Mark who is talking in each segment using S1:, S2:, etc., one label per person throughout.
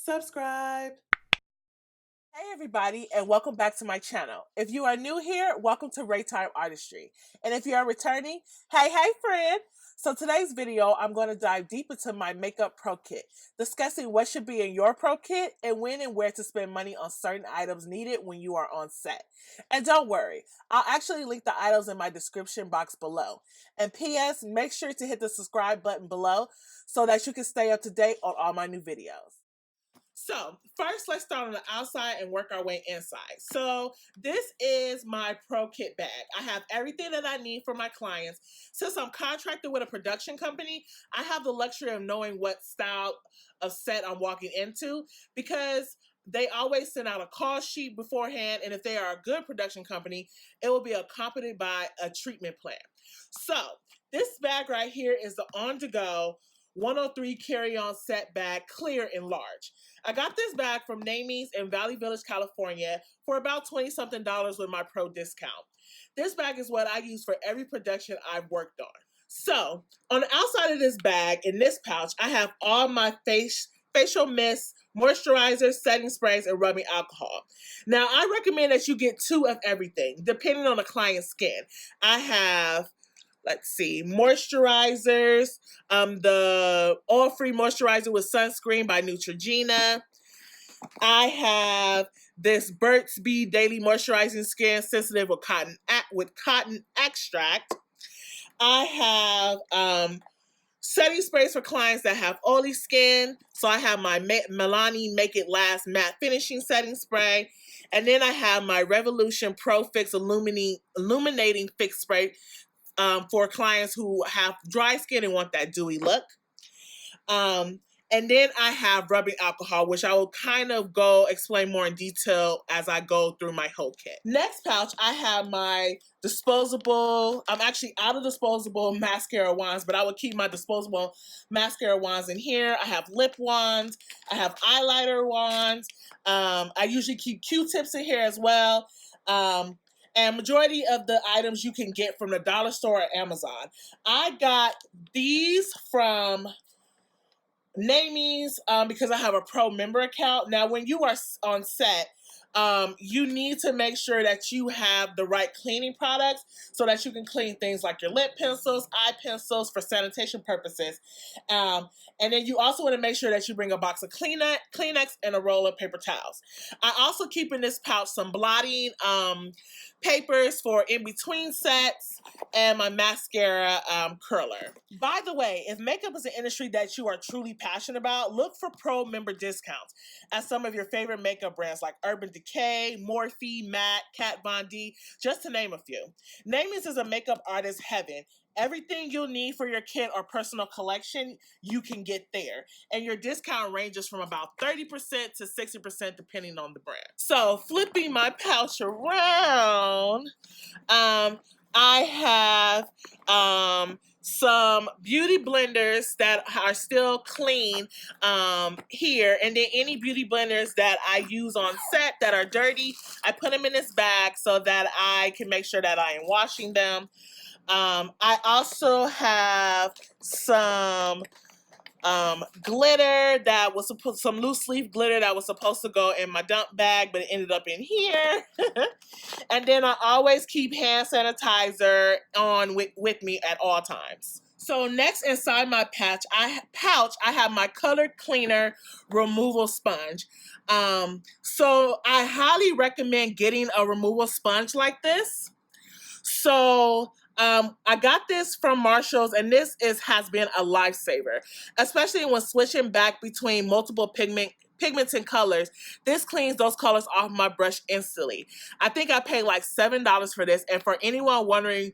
S1: subscribe. Hey everybody, and welcome back to my channel. If you are new here, welcome to Raytime Artistry. And if you are returning, hey friend. So today's video, I'm going to dive deep into my makeup pro kit, discussing what should be in your pro kit and when and where to spend money on certain items needed when you are on set. And don't worry, I'll actually link the items in my description box below. And PS, make sure to hit the subscribe button below so that you can stay up to date on all my new videos. So first, let's start on the outside and work our way inside. So this is my pro kit bag. I have everything that I need for my clients. Since I'm contracted with a production company, I have the luxury of knowing what style of set I'm walking into because they always send out a call sheet beforehand. And if they are a good production company, it will be accompanied by a treatment plan. So this bag right here is the on-to-go 103 carry-on set bag, clear and large. I got this bag from NYX in Valley Village, California for about $20-something with my pro discount. This bag is what I use for every production I've worked on. So on the outside of this bag, in this pouch, I have all my facial mists, moisturizer, setting sprays, and rubbing alcohol. Now, I recommend that you get 2 of everything, depending on the client's skin. I have, let's see, moisturizers, the oil-free moisturizer with sunscreen by Neutrogena. I have this Burt's Bee Daily Moisturizing Skin Sensitive with cotton extract. I have setting sprays for clients that have oily skin. So I have my Milani Make It Last Matte Finishing Setting Spray. And then I have my Revolution Pro Fix Illuminating Fix Spray for clients who have dry skin and want that dewy look. And then I have rubbing alcohol, which I will kind of explain more in detail as I go through my whole kit. Next pouch, I have my disposable, I'm actually out of disposable mascara wands, but I will keep my disposable mascara wands in here. I have lip wands, I have eyeliner wands. I usually keep Q-tips in here as well. And majority of the items you can get from the dollar store or Amazon. I got these from NYX because I have a pro member account. Now, when you are on set, you need to make sure that you have the right cleaning products so that you can clean things like your lip pencils, eye pencils for sanitation purposes. And then you also want to make sure that you bring a box of Kleenex and a roll of paper towels. I also keep in this pouch some blotting papers for in-between sets and my mascara curler. By the way, if makeup is an industry that you are truly passionate about, look for pro member discounts at some of your favorite makeup brands like Urban Decay, Morphe, MAC, Kat Von D, just to name a few. NYX is a makeup artist heaven. Everything you'll need for your kit or personal collection, you can get there. And your discount ranges from about 30% to 60% depending on the brand. So flipping my pouch around, I have some beauty blenders that are still clean here, and then any beauty blenders that I use on set that are dirty, I put them in this bag so that I can make sure that I am washing them. I also have some glitter that was some loose leaf glitter that was supposed to go in my dump bag, but it ended up in here. And then I always keep hand sanitizer on with me at all times. So next, inside my pouch, I have my color cleaner removal sponge. So I highly recommend getting a removal sponge like this. So I got this from Marshall's, and this has been a lifesaver, especially when switching back between multiple pigments and colors. This cleans those colors off my brush instantly. I think I paid like $7 for this, and for anyone wondering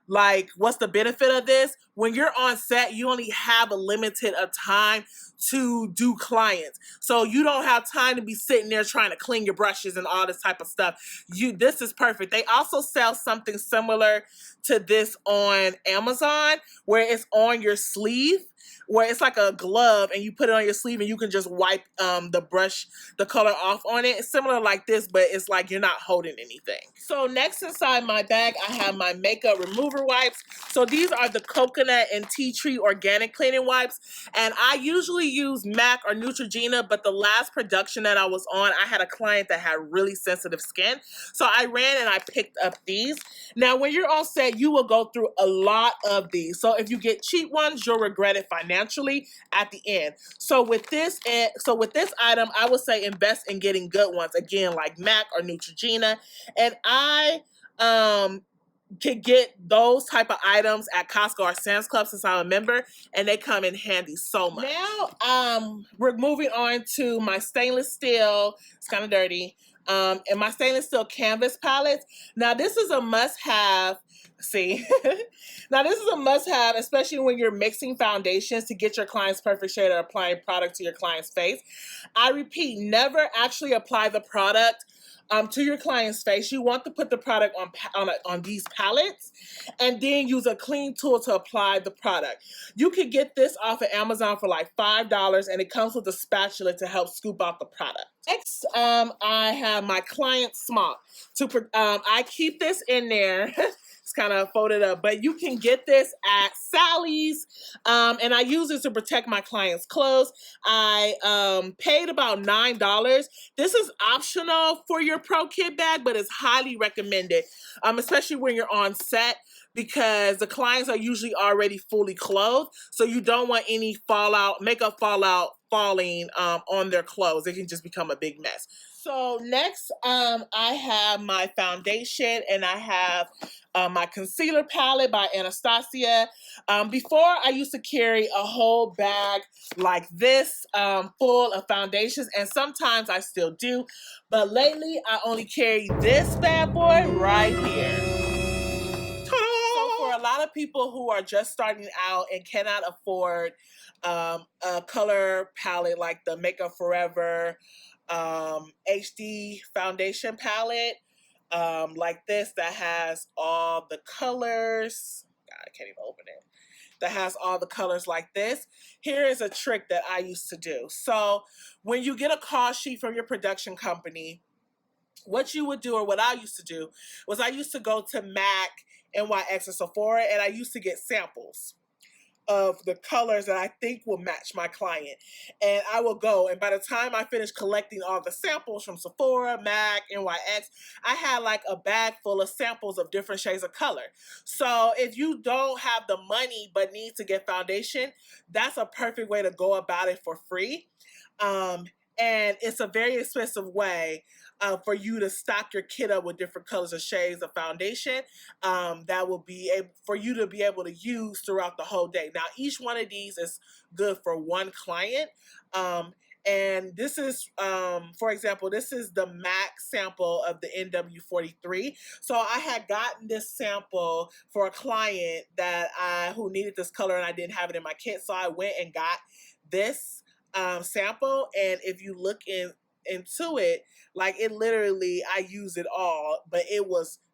S1: like what's the benefit of this, when you're on set, you only have a limited of time to do clients, so you don't have time to be sitting there trying to clean your brushes and all this type of stuff. This is perfect. They also sell something similar to this on Amazon where it's on your sleeve. where it's like a glove and you put it on your sleeve and you can just wipe the color off on it. It's similar like this, but it's like you're not holding anything. So next inside my bag, I have my makeup remover wipes. So these are the coconut and tea tree organic cleaning wipes. And I usually use MAC or Neutrogena, but the last production that I was on, I had a client that had really sensitive skin. So I ran and I picked up these. Now, when you're all set, you will go through a lot of these. So if you get cheap ones, you'll regret it financially at the end. So with this item, I would say invest in getting good ones. Again, like MAC or Neutrogena. And I could get those type of items at Costco or Sam's Club since I'm a member, and they come in handy so much. Now, we're moving on to my stainless steel. It's kind of dirty. And my stainless steel canvas palettes. Now, this is a must-have. See, now this is a must-have, especially when you're mixing foundations to get your client's perfect shade or applying product to your client's face. I repeat, never actually apply the product to your client's face. You want to put the product on these palettes and then use a clean tool to apply the product. You can get this off of Amazon for like $5, and it comes with a spatula to help scoop out the product. Next, I have my client smock. I keep this in there. It's kind of folded up, but you can get this at Sally's, and I use this to protect my client's clothes. I paid about $9. This is optional for your pro kit bag, but it's highly recommended, especially when you're on set, because the clients are usually already fully clothed, so you don't want any makeup falling on their clothes. It can just become a big mess. So next, I have my foundation, and I have my concealer palette by Anastasia. Before, I used to carry a whole bag like this full of foundations, and sometimes I still do, but lately I only carry this bad boy right here. So for a lot of people who are just starting out and cannot afford a color palette like the Makeup Forever HD foundation palette, like this, that has all the colors. God, I can't even open it. That has all the colors like this. Here is a trick that I used to do. So when you get a call sheet from your production company, what you would do, or what I used to do, was I used to go to MAC, NYX, or Sephora, and I used to get samples of the colors that I think will match my client. And I will go, and by the time I finished collecting all the samples from Sephora, MAC, NYX, I had like a bag full of samples of different shades of color. So if you don't have the money but need to get foundation, that's a perfect way to go about it for free. And it's a very expensive way for you to stock your kit up with different colors or shades of foundation that will be able for you to be able to use throughout the whole day. Now, each one of these is good for one client. And this is, for example, this is the MAC sample of the NW43. So I had gotten this sample for a client who needed this color, and I didn't have it in my kit. So I went and got this sample, and if you look into it, like, it literally, I use it all, but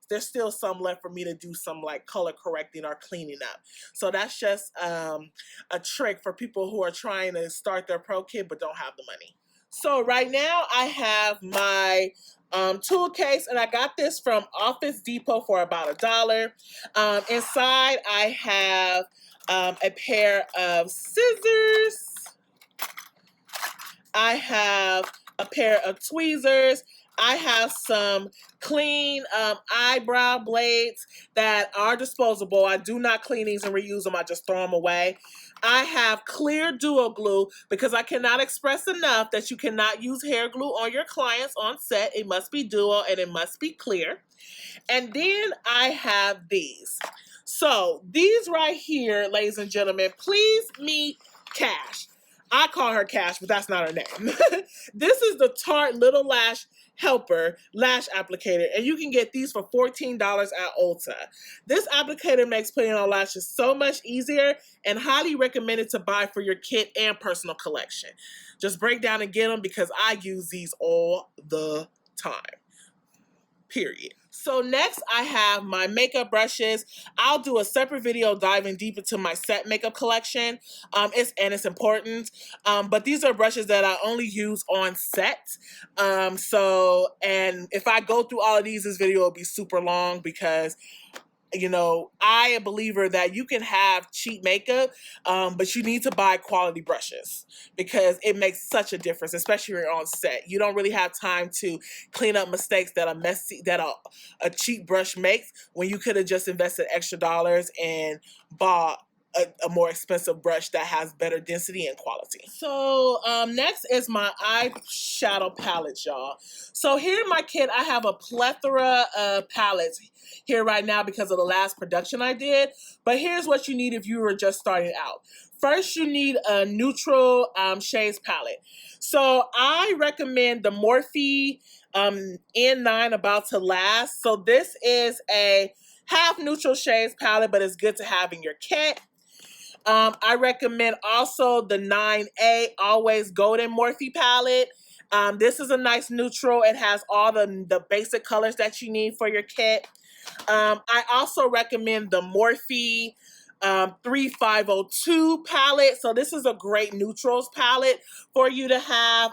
S1: there's still some left for me to do some like color correcting or cleaning up. So that's just a trick for people who are trying to start their pro kit but don't have the money. So right now I have my tool case, and I got this from Office Depot for about $1. Inside I have a pair of scissors. I have a pair of tweezers. I have some clean eyebrow blades that are disposable. I do not clean these and reuse them. I just throw them away. I have clear duo glue because I cannot express enough that you cannot use hair glue on your clients on set. It must be duo and it must be clear. And then I have these. So these right here, ladies and gentlemen, please meet Cash. I call her Cash, but that's not her name. This is the Tarte Little Lash Helper Lash Applicator, and you can get these for $14 at Ulta. This applicator makes putting on lashes so much easier and highly recommended to buy for your kit and personal collection. Just break down and get them because I use these all the time. period. So next I have my makeup brushes. I'll do a separate video diving deep into my set makeup collection. It's important. But these are brushes that I only use on set. And if I go through all of these, this video will be super long because you know, I am a believer that you can have cheap makeup, but you need to buy quality brushes because it makes such a difference, especially when you're on set. You don't really have time to clean up mistakes that a cheap brush makes when you could have just invested extra dollars and bought a more expensive brush that has better density and quality. So next is my eyeshadow palette, y'all. So here in my kit, I have a plethora of palettes here right now because of the last production I did. But here's what you need if you were just starting out. First, you need a neutral shades palette. So I recommend the Morphe N9 About to Last. So this is a half neutral shades palette, but it's good to have in your kit. I recommend also the 9A Always Golden Morphe palette. This is a nice neutral. It has all the basic colors that you need for your kit. I also recommend the Morphe 3502 palette. So this is a great neutrals palette for you to have.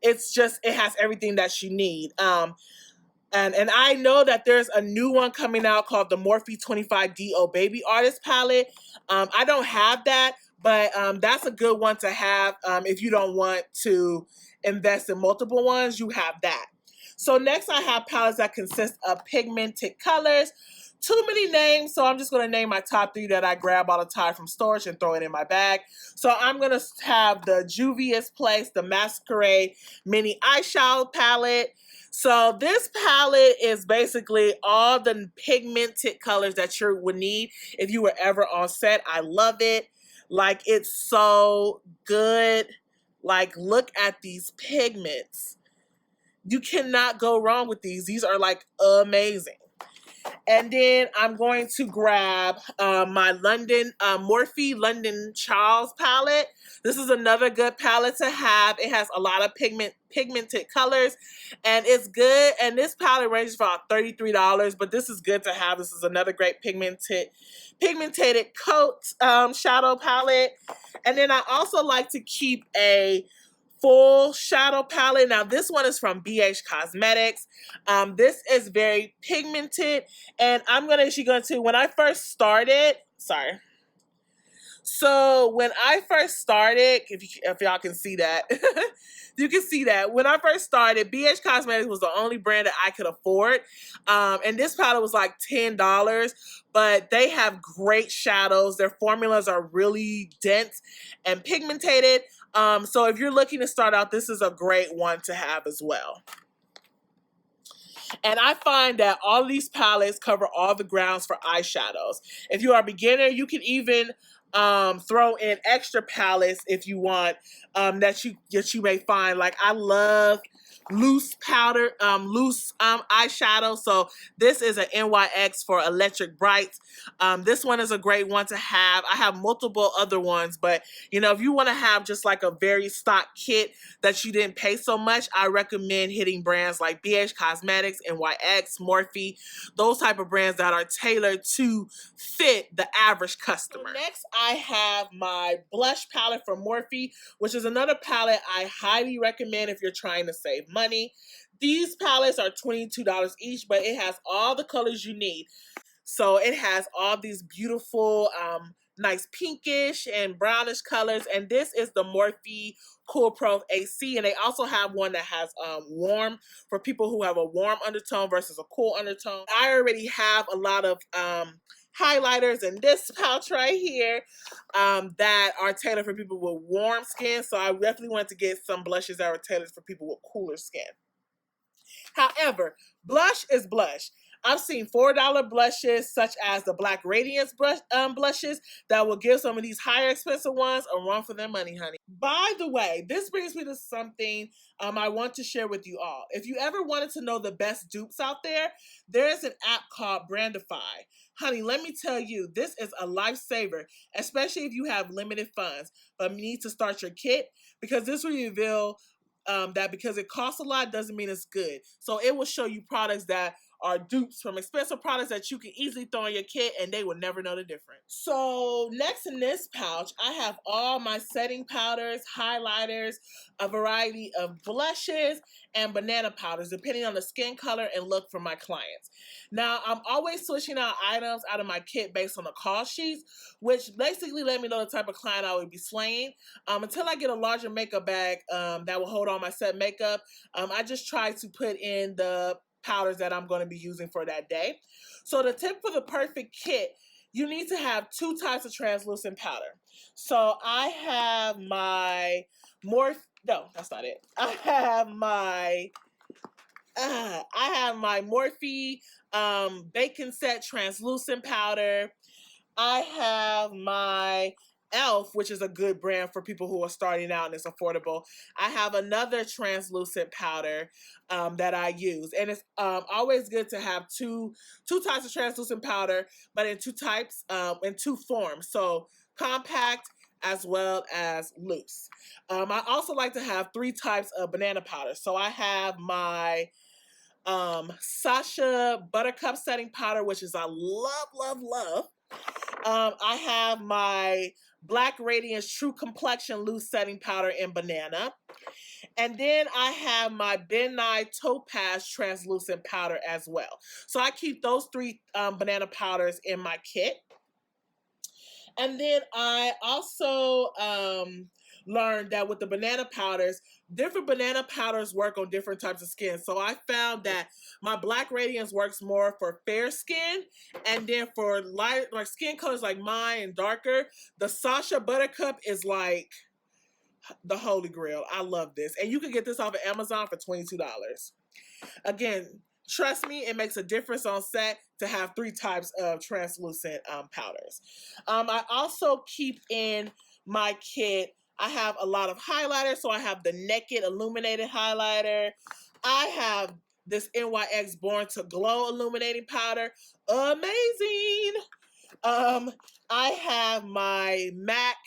S1: It has everything that you need. And I know that there's a new one coming out called the Morphe 25DO Baby Artist Palette. I don't have that, but that's a good one to have if you don't want to invest in multiple ones. You have that. So next I have palettes that consist of pigmented colors. Too many names, so I'm just going to name my top 3 that I grab all the time from storage and throw it in my bag. So I'm going to have the Juvia's Place, the Masquerade Mini Eyeshadow Palette. So this palette is basically all the pigmented colors that you would need if you were ever on set. I love it. Like, it's so good. Like, look at these pigments. You cannot go wrong with these. These are like amazing. And then I'm going to grab my Morphe London Charles palette. This is another good palette to have. It has a lot of pigmented colors, and it's good. And this palette ranges for about $33, but this is good to have. This is another great pigmented coat shadow palette. And then I also like to keep a full shadow palette. Now this one is from BH Cosmetics. This is very pigmented, and I'm gonna when I first started, so when I first started, if y'all can see that, you can see that when I first started, BH Cosmetics was the only brand that I could afford, and this palette was like $10, but they have great shadows. Their formulas are really dense and pigmented. So if you're looking to start out, this is a great one to have as well. And I find that all of these palettes cover all the grounds for eyeshadows. If you are a beginner, you can even throw in extra palettes if you want that you may find. Like, I love loose eyeshadow. So this is an NYX for Electric Brights. This one is a great one to have. I have multiple other ones, but you know, if you want to have just like a very stock kit that you didn't pay so much, I recommend hitting brands like BH Cosmetics, NYX, Morphe, those type of brands that are tailored to fit the average customer. So next I have my blush palette from Morphe, which is another palette I highly recommend if you're trying to save money. These palettes are $22 each, but it has all the colors you need. So it has all these beautiful, nice pinkish and brownish colors. And this is the Morphe Cool Pro AC. And they also have one that has warm, for people who have a warm undertone versus a cool undertone. I already have a lot of highlighters in this pouch right here that are tailored for people with warm skin. So I definitely wanted to get some blushes that are tailored for people with cooler skin. However, blush is blush. I've seen $4 blushes, such as the Black Radiance blushes, that will give some of these higher expensive ones a run for their money, honey. By the way, this brings me to something I want to share with you all. If you ever wanted to know the best dupes out there, there is an app called Brandify. Honey, let me tell you, this is a lifesaver, especially if you have limited funds, but need to start your kit, because this will reveal that because it costs a lot doesn't mean it's good. So it will show you products that are dupes from expensive products that you can easily throw in your kit and they will never know the difference. So next in this pouch, I have all my setting powders, highlighters, a variety of blushes, and banana powders, depending on the skin color and look for my clients. Now, I'm always switching out items out of my kit based on the cost sheets, which basically let me know the type of client I would be slaying. Until I get a larger makeup bag that will hold all my set makeup, I just try to put in the powders that I'm going to be using for that day. So the tip for the perfect kit, you need to have 2 types of translucent powder. So I have my Morphe, no, that's not it. I have my Morphe Bacon Set translucent powder. I have my Elf, which is a good brand for people who are starting out and it's affordable. I have another translucent powder that I use, and it's always good to have two types of translucent powder, but in 2 types, in 2 forms. So compact as well as loose. I also like to have 3 types of banana powder. So I have my Sasha Buttercup setting powder, which is I love. I have my Black Radiance True Complexion Loose Setting Powder in Banana. And then I have my Ben Nye Topaz Translucent Powder as well. So I keep those 3 banana powders in my kit. And then I also learned that with the banana powders, different banana powders work on different types of skin. So I found that my Black Radiance works more for fair skin, and then for light, like skin colors like mine and darker, the Sasha Buttercup is like the holy grail. I love this. And you can get this off of Amazon for $22. Again, trust me, it makes a difference on set to have 3 types of translucent powders. I also keep in my kit, I have a lot of highlighters. So I have the Naked Illuminated Highlighter. I have this NYX Born to Glow Illuminating Powder. Amazing! I have my MAC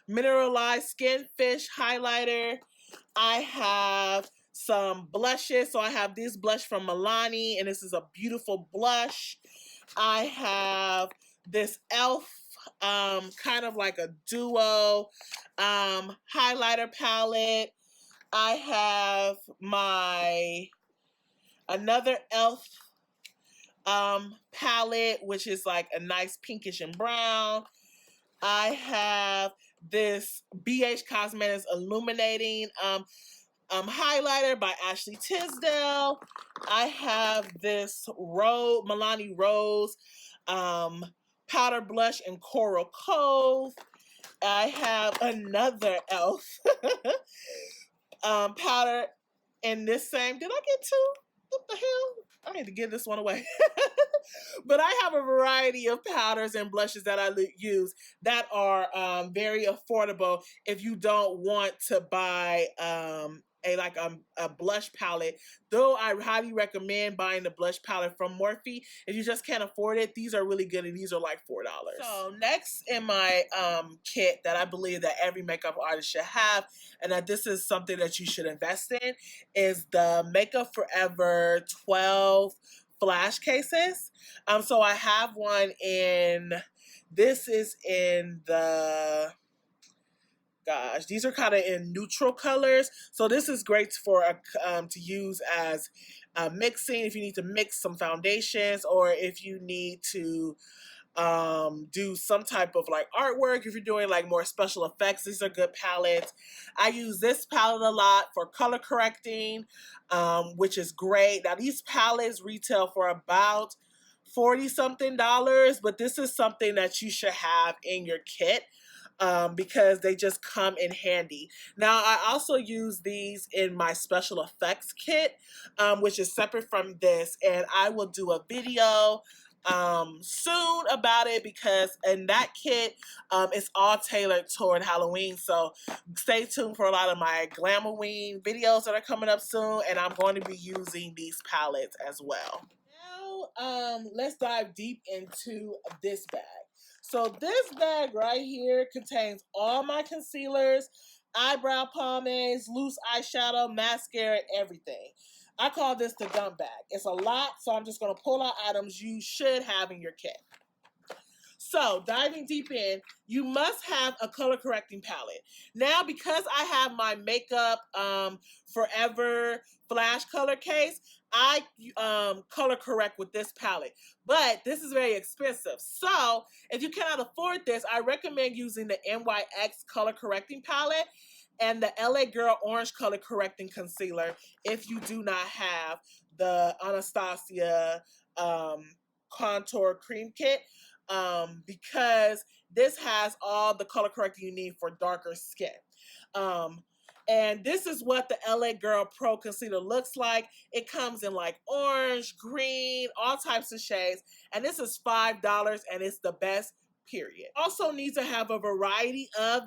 S1: Mineralized Skin Fish Highlighter. I have some blushes. So I have this blush from Milani, and this is a beautiful blush. I have this e.l.f. Kind of like a duo highlighter palette. I have my another e.l.f. Palette, which is like a nice pinkish and brown. I have this BH Cosmetics Illuminating highlighter by Ashley Tisdale. I have this Milani Rose powder blush in Coral Cove. I have another e.l.f. Powder in this same. Did I get 2? What the hell? I need to give this one away. But I have a variety of powders and blushes that I use that are very affordable if you don't want to buy a blush palette. Though I highly recommend buying the blush palette from Morphe. If you just can't afford it, these are really good, and these are like $4. So next in my kit that I believe that every makeup artist should have, and that this is something that you should invest in, is the Makeup Forever 12 flash cases. So I have one in, this is in the, gosh, these are kind of in neutral colors. So this is great for to use as mixing if you need to mix some foundations, or if you need to do some type of like artwork, if you're doing like more special effects. These are good palettes. I use this palette a lot for color correcting, which is great. Now these palettes retail for about $40 something, but this is something that you should have in your kit because they just come in handy. Now I also use these in my special effects kit, which is separate from this, and I will do a video soon about it, because in that kit it's all tailored toward Halloween. So stay tuned for a lot of my Glamoween videos that are coming up soon, and I'm going to be using these palettes as well. Now let's dive deep into this bag. So this bag right here contains all my concealers, eyebrow pomades, loose eyeshadow, mascara, everything. I call this the dump bag. It's a lot, so I'm just going to pull out items you should have in your kit. So, diving deep in, you must have a color correcting palette. Now, because I have my Makeup Forever flash color case, I color correct with this palette. But this is very expensive. So, if you cannot afford this, I recommend using the NYX color correcting palette and the LA Girl Orange color correcting concealer if you do not have the Anastasia contour cream kit. Because this has all the color correcting you need for darker skin. And this is what the LA Girl Pro Concealer looks like. It comes in like orange, green, all types of shades. And this is $5 and it's the best, period. Also need to have a variety of